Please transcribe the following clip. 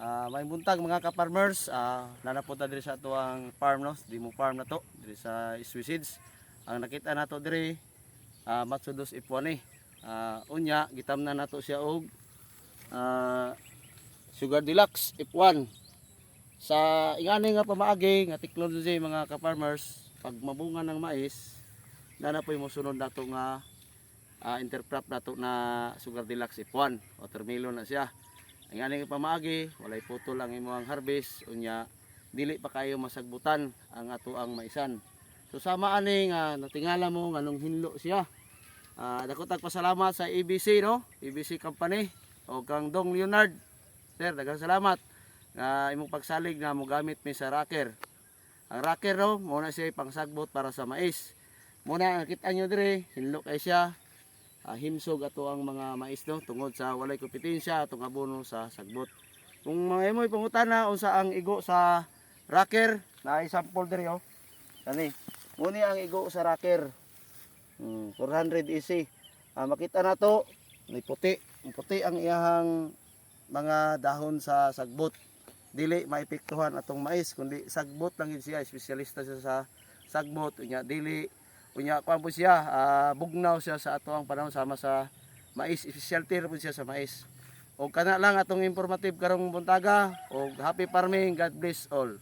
May buntag mga ka-farmers, nanapunta diri sa ato ang farm no, demo farm na to, diri sa Swisids. Ang nakita nato diri Matsudos F1 unya gitamnan nato siya og Sugar Deluxe F1. Sa ingani nga pamaagi nga technology mga ka-farmers, pag mabunga ng mais, na po'y mosunod nato nga intercrop nato na Sugar Deluxe F1, watermelon na siya. Ang aning pamaagi, walay putol ang imong harvest, unya dili pa kayo masagbutan ang ato ang maisan. So sama ani nga natingala mo nganong hinlo siya. Dako tag pasalamat sa ABC no, ABC company o kang Dong Leonard. Sir, daghang salamat nga imong pagsalig na mo gamit mi sa rocker. Ang rocker no, mo na siya pangsagbot para sa mais. Muna nakita nyo dire, hinlo kay siya. Himsog ato ang mga mais no tungod sa walay kompetensya atong abono sa sagbot. Kung mga imoy pangutana unsa ang igo sa rocker, na sample diri oh. Kani, muni ang igo sa rocker. 400 EC. Makita na to, may puti. Puti ang iyahang mga dahon sa sagbot. Dili maepektuhan atong mais kundi sagbot lang yun siya, espesyalista siya sa sagbot, unya dili unya kuan po siya, bugnaw siya sa ato ang panahon sama sa mais, specialty po siya sa mais. O kana lang atong informative karong buntaga, o happy farming, God bless all.